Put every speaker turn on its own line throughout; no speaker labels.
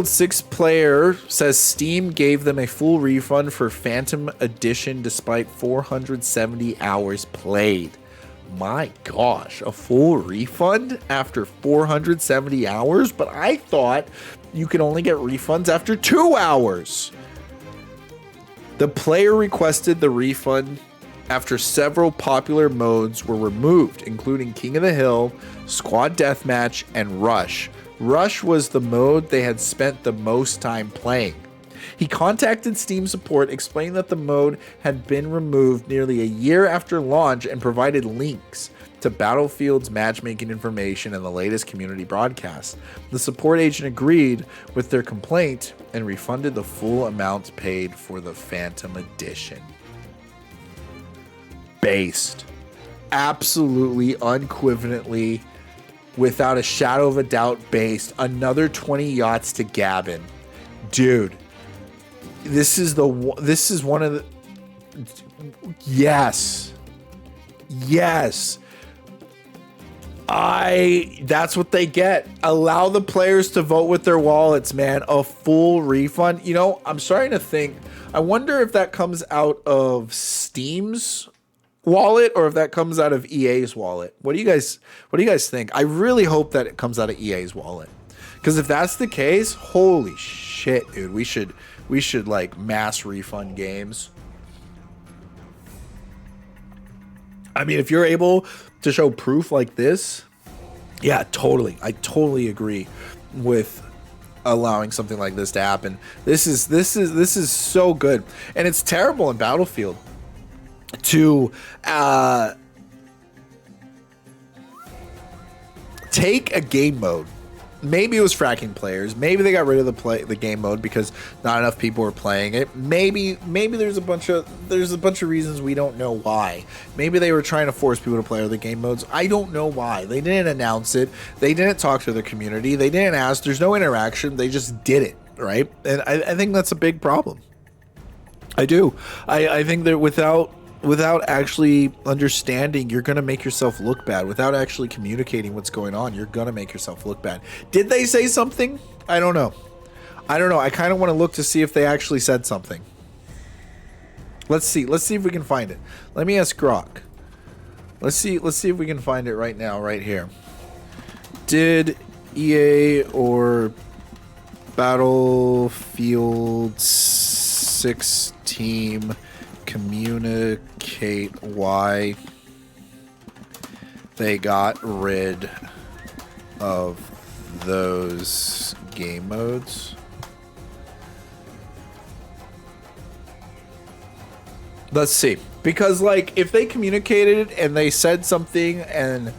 6 player says Steam gave them a full refund for Phantom Edition despite 470 hours played. My gosh, a full refund after 470 hours? But I thought you could only get refunds after 2 hours. The player requested the refund after several popular modes were removed, including King of the Hill, Squad Deathmatch, and Rush. Rush was the mode they had spent the most time playing. He contacted Steam support, explained that the mode had been removed nearly a year after launch, and provided links to Battlefield's matchmaking information and the latest community broadcasts. The support agent agreed with their complaint and refunded the full amount paid for the Phantom Edition. Based. Absolutely, unequivocally, without a shadow of a doubt, based. Another 20 yachts to Gavin. Dude, this is one of the... Yes. That's what they get. Allow the players to vote with their wallets, man. A full refund. You know, I'm starting to think, I wonder if that comes out of Steam's wallet or if that comes out of EA's wallet. What do you guys think? I really hope that it comes out of EA's wallet. Because if that's the case, holy shit, dude. We should like mass refund games. I mean, if you're able to show proof like this, yeah, totally. I totally agree with allowing something like this to happen. This is so good. And it's terrible in Battlefield to take a game mode. Maybe it was fracking players. Maybe they got rid of the game mode because not enough people were playing it. Maybe there's a bunch of reasons we don't know why. Maybe they were trying to force people to play other game modes. I don't know why. They didn't announce it. They didn't talk to their community. They didn't ask. There's no interaction. They just did it, right? And I think that's a big problem. I do. I think that without actually understanding, you're going to make yourself look bad. Without actually communicating what's going on, you're going to make yourself look bad. Did they say something? I don't know. I kind of want to look to see if they actually said something. Let's see if we can find it. Let me ask Grok. Let's see if we can find it right now, right here. Did EA or Battlefield 6 team communicate why they got rid of those game modes? Let's see. Because like if they communicated and they said something and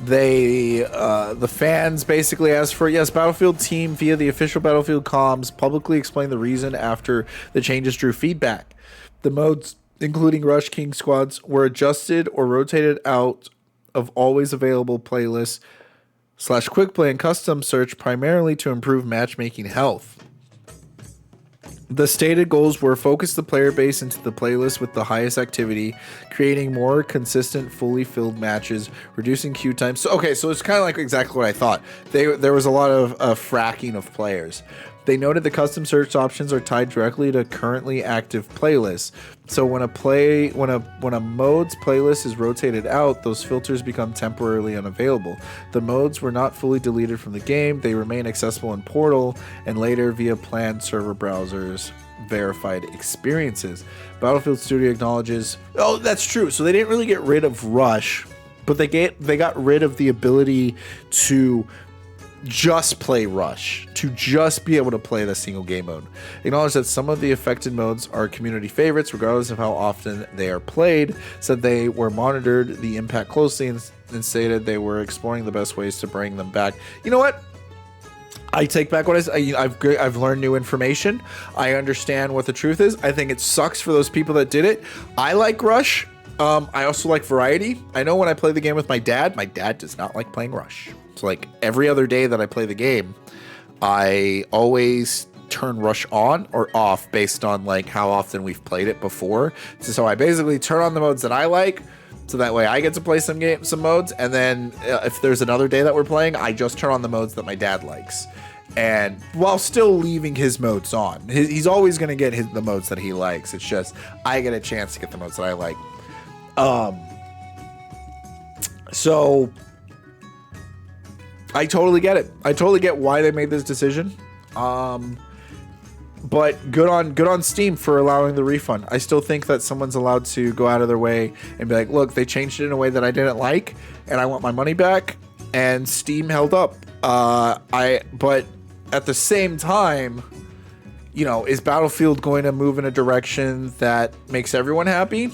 they the fans basically asked for, yes, Battlefield team via the official Battlefield comms publicly explained the reason after the changes drew feedback. The modes, including Rush King squads, were adjusted or rotated out of always available playlists / quick play and custom search primarily to improve matchmaking health. The stated goals were focus the player base into the playlist with the highest activity, creating more consistent, fully filled matches, reducing queue time. So it's kind of like exactly what I thought. There was a lot of fracking of players. They noted the custom search options are tied directly to currently active playlists. So when a mode's playlist is rotated out, those filters become temporarily unavailable. The modes were not fully deleted from the game. They remain accessible in Portal and later via planned server browsers verified experiences. Battlefield Studio acknowledges, oh, that's true. So they didn't really get rid of Rush, but they got rid of the ability to just play Rush, to just be able to play the single game mode. Acknowledge that some of the affected modes are community favorites regardless of how often they are played. Said they were monitored the impact closely and stated they were exploring the best ways to bring them back. You know what? I take back what I've learned new information. I understand what the truth is. I think it sucks for those people that did it. I like Rush. I also like variety. I know when I play the game with my dad does not like playing Rush. So like every other day that I play the game, I always turn Rush on or off based on like how often we've played it before. So I basically turn on the modes that I like, so that way I get to play some modes, and then if there's another day that we're playing, I just turn on the modes that my dad likes. and while still leaving his modes on. He's always going to get the modes that he likes. It's just I get a chance to get the modes that I like. So I totally get it. I totally get why they made this decision. But good on Steam for allowing the refund. I still think that someone's allowed to go out of their way and be like, look, they changed it in a way that I didn't like, and I want my money back. And Steam held up. But at the same time, you know, is Battlefield going to move in a direction that makes everyone happy?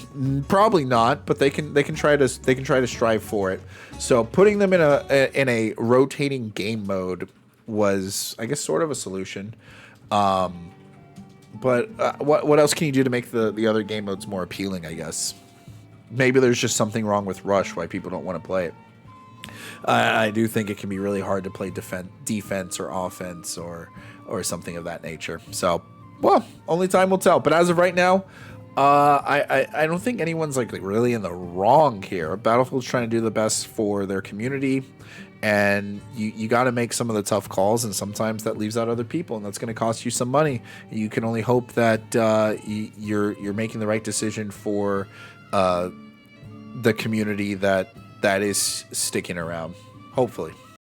Probably not, but they can try to strive for it. So putting them in a rotating game mode was, I guess, sort of a solution. But what else can you do to make the other game modes more appealing, I guess? Maybe there's just something wrong with Rush why people don't want to play it. I do think it can be really hard to play defense or offense or something of that nature. So, well, only time will tell. But as of right now, I don't think anyone's like really in the wrong here. Battlefield's trying to do the best for their community, and you got to make some of the tough calls, and sometimes that leaves out other people, and that's going to cost you some money. You can only hope that you're making the right decision for the community that is sticking around. Hopefully.